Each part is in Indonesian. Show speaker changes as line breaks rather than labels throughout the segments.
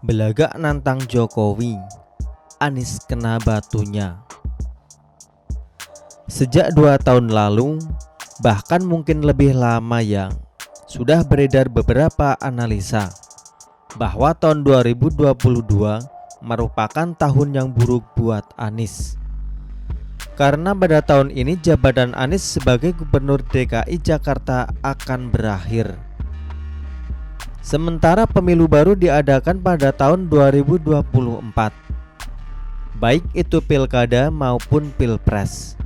Belagak nantang Jokowi, Anies kena batunya. Sejak 2 tahun lalu, bahkan mungkin lebih lama ya, sudah beredar beberapa analisa bahwa tahun 2022 merupakan tahun yang buruk buat Anies. Karena pada tahun ini jabatan Anies sebagai Gubernur DKI Jakarta akan berakhir. Sementara pemilu baru diadakan pada tahun 2024, baik itu pilkada maupun pilpres.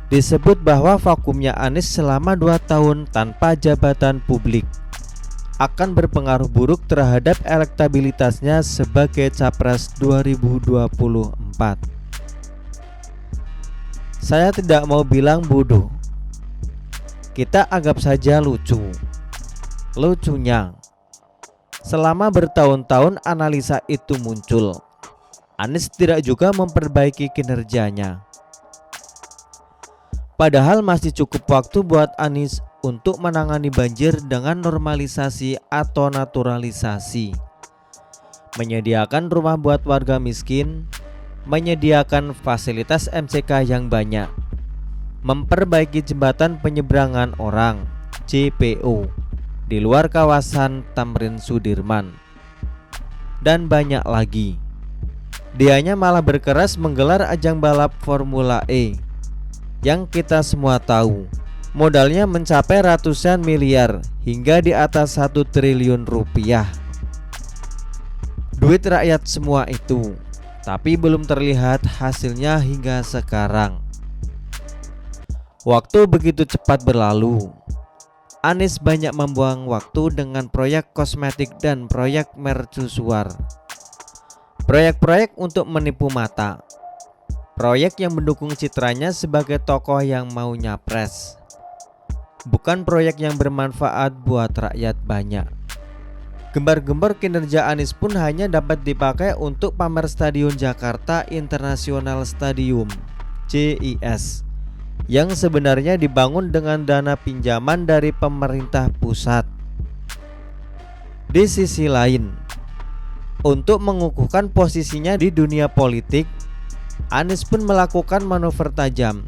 Disebut bahwa vakumnya Anies selama 2 tahun tanpa jabatan publik akan berpengaruh buruk terhadap elektabilitasnya sebagai capres 2024. Saya tidak mau bilang bodoh, kita anggap saja lucu. Lucunya, selama bertahun-tahun analisa itu muncul, Anies tidak juga memperbaiki kinerjanya. Padahal masih cukup waktu buat Anies untuk menangani banjir dengan normalisasi atau naturalisasi, menyediakan rumah buat warga miskin, menyediakan fasilitas MCK yang banyak, memperbaiki jembatan penyeberangan orang JPO di luar kawasan Tamrin Sudirman, dan banyak lagi. Dianya malah berkeras menggelar ajang balap Formula E yang kita semua tahu modalnya mencapai ratusan miliar hingga di atas 1 triliun rupiah. Duit rakyat semua itu, tapi belum terlihat hasilnya hingga sekarang. Waktu begitu cepat berlalu. Anies banyak membuang waktu dengan proyek kosmetik dan proyek mercusuar. Proyek-proyek untuk menipu mata. Proyek yang mendukung citranya sebagai tokoh yang mau nyapres. Bukan proyek yang bermanfaat buat rakyat banyak. Gembar-gembor kinerja Anies pun hanya dapat dipakai untuk pamer Stadion Jakarta International Stadium (JIS) yang sebenarnya dibangun dengan dana pinjaman dari pemerintah pusat. Di sisi lain, untuk mengukuhkan posisinya di dunia politik, Anies pun melakukan manuver tajam,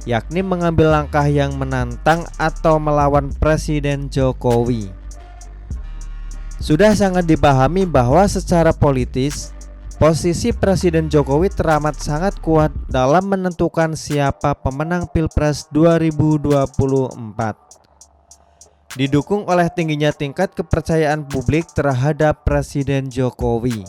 yakni mengambil langkah yang menantang atau melawan Presiden Jokowi. Sudah sangat dipahami bahwa secara politis, posisi Presiden Jokowi teramat sangat kuat dalam menentukan siapa pemenang Pilpres 2024. Didukung oleh tingginya tingkat kepercayaan publik terhadap Presiden Jokowi.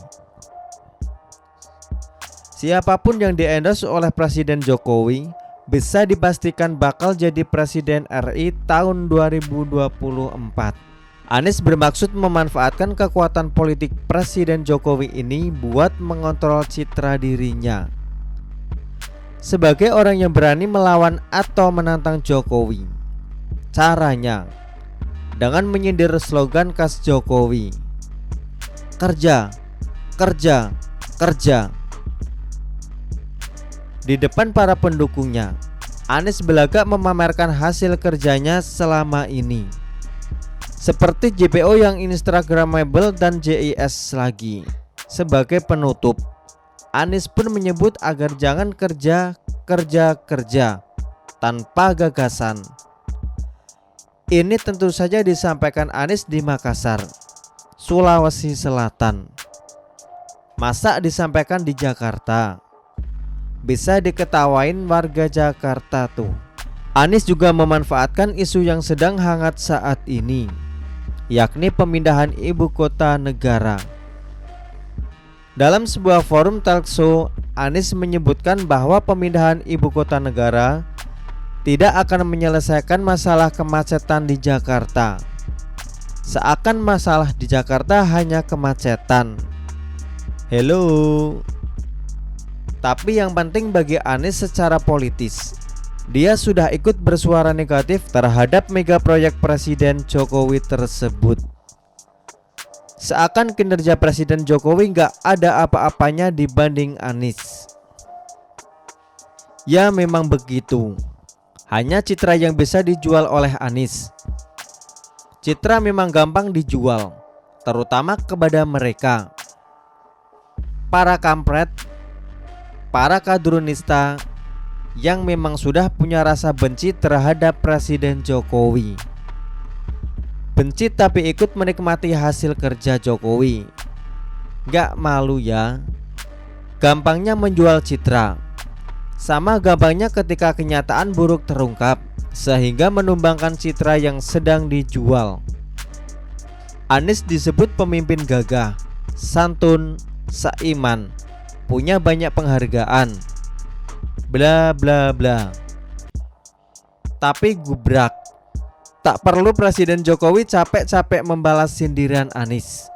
Siapapun yang di-endorse oleh Presiden Jokowi bisa dipastikan bakal jadi Presiden RI tahun 2024. Anies bermaksud memanfaatkan kekuatan politik Presiden Jokowi ini buat mengontrol citra dirinya sebagai orang yang berani melawan atau menantang Jokowi. Caranya dengan menyindir slogan khas Jokowi, kerja, kerja, kerja. Di depan para pendukungnya, Anies belagak memamerkan hasil kerjanya selama ini, seperti JPO yang instagramable dan JIS lagi. Sebagai penutup, Anies pun menyebut agar jangan kerja tanpa gagasan. Ini tentu saja disampaikan Anies di Makassar, Sulawesi Selatan. Masa disampaikan di Jakarta? Bisa diketawain warga Jakarta tuh. Anies juga memanfaatkan isu yang sedang hangat saat ini, yakni pemindahan ibu kota negara. Dalam sebuah forum talkshow, Anies menyebutkan bahwa pemindahan ibu kota negara tidak akan menyelesaikan masalah kemacetan di Jakarta. Seakan masalah di Jakarta hanya kemacetan. Hello. Tapi yang penting bagi Anies secara politis, dia sudah ikut bersuara negatif terhadap mega proyek Presiden Jokowi tersebut. Seakan kinerja Presiden Jokowi gak ada apa-apanya dibanding Anies. Ya memang begitu. Hanya citra yang bisa dijual oleh Anies. Citra memang gampang dijual, terutama kepada mereka para kampret, para kadrunista yang memang sudah punya rasa benci terhadap Presiden Jokowi. Benci tapi ikut menikmati hasil kerja Jokowi. Gak malu ya. Gampangnya menjual citra. Sama gampangnya ketika kenyataan buruk terungkap, sehingga menumbangkan citra yang sedang dijual. Anies disebut pemimpin gagah, santun, seiman, punya banyak penghargaan, bla bla bla. Tapi gubrak. Tak perlu Presiden Jokowi capek-capek membalas sindiran Anies.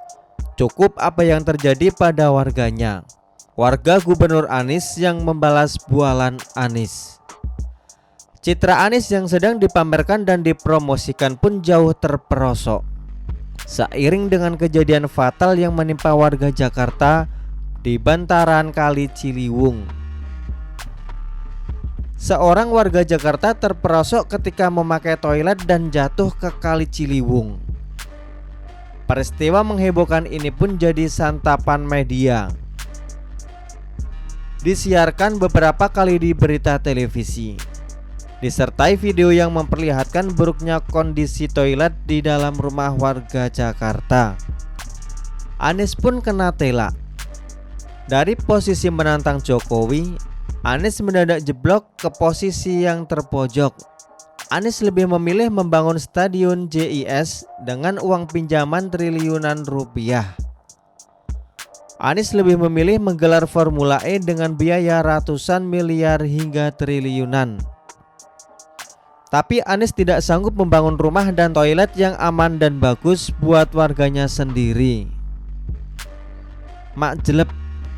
Cukup apa yang terjadi pada warganya. Warga Gubernur Anies yang membalas bualan Anies. Citra Anies yang sedang dipamerkan dan dipromosikan pun jauh terperosok. Seiring dengan kejadian fatal yang menimpa warga Jakarta di bantaran Kali Ciliwung. Seorang warga Jakarta terperosok ketika memakai toilet dan jatuh ke Kali Ciliwung. Peristiwa menghebohkan ini pun jadi santapan media. Disiarkan beberapa kali di berita televisi, disertai video yang memperlihatkan buruknya kondisi toilet di dalam rumah warga Jakarta. Anies pun kena telak. Dari posisi menantang Jokowi, Anies mendadak jeblok ke posisi yang terpojok. Anies lebih memilih membangun stadion JIS dengan uang pinjaman triliunan rupiah. Anies lebih memilih menggelar Formula E dengan biaya ratusan miliar hingga triliunan. Tapi Anies tidak sanggup membangun rumah dan toilet yang aman dan bagus buat warganya sendiri. Mak jelep,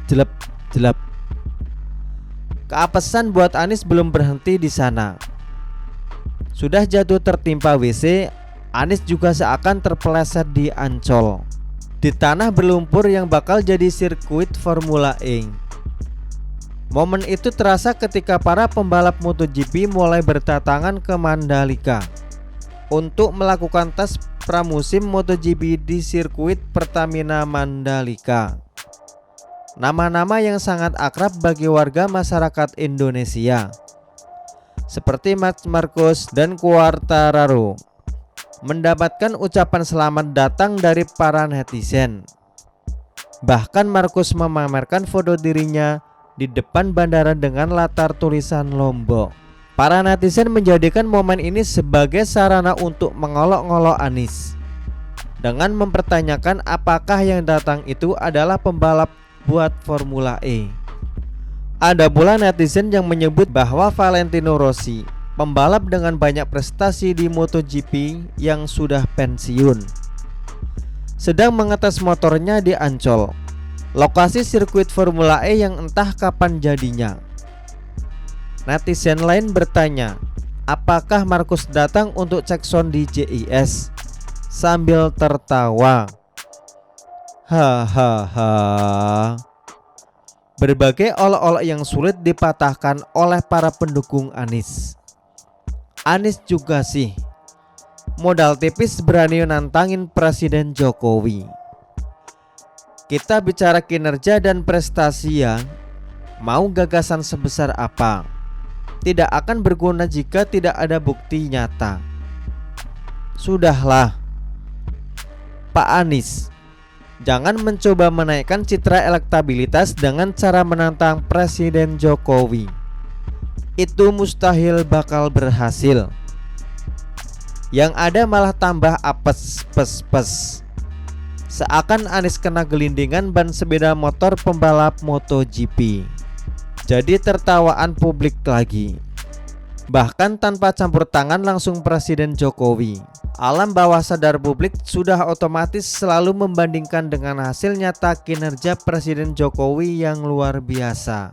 jelep, jelep. Keapesan buat Anies belum berhenti di sana. Sudah jatuh tertimpa WC, Anies juga seakan terpeleset di Ancol, di tanah berlumpur yang bakal jadi sirkuit Formula E. Momen itu terasa ketika para pembalap MotoGP mulai berdatangan ke Mandalika untuk melakukan tes pramusim MotoGP di sirkuit Pertamina Mandalika. Nama-nama yang sangat akrab bagi warga masyarakat Indonesia, seperti Marc Marquez dan Quartararo, mendapatkan ucapan selamat datang dari para netizen. Bahkan Marquez memamerkan foto dirinya di depan bandara dengan latar tulisan Lombok. Para netizen menjadikan momen ini sebagai sarana untuk mengolok-ngolok Anies, dengan mempertanyakan apakah yang datang itu adalah pembalap buat Formula E. Ada pula netizen yang menyebut bahwa Valentino Rossi, pembalap dengan banyak prestasi di MotoGP yang sudah pensiun, sedang mengetes motornya di Ancol, lokasi sirkuit Formula E yang entah kapan jadinya. Netizen lain bertanya, apakah Marquez datang untuk cek sound di JIS, sambil tertawa. Hahaha. Berbagai olok-olok yang sulit dipatahkan oleh para pendukung Anies. Anies juga sih, modal tipis berani nantangin Presiden Jokowi. Kita bicara kinerja dan prestasi ya, mau gagasan sebesar apa, tidak akan berguna jika tidak ada bukti nyata. Sudahlah, Pak Anies, jangan mencoba menaikkan citra elektabilitas dengan cara menantang Presiden Jokowi. Itu mustahil bakal berhasil. Yang ada malah tambah apes pes pes. Seakan Anies kena gelindingan ban sepeda motor pembalap MotoGP. Jadi tertawaan publik lagi. Bahkan tanpa campur tangan langsung Presiden Jokowi. Alam bawah sadar publik sudah otomatis selalu membandingkan dengan hasil nyata kinerja Presiden Jokowi yang luar biasa.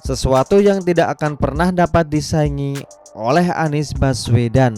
Sesuatu yang tidak akan pernah dapat disaingi oleh Anies Baswedan.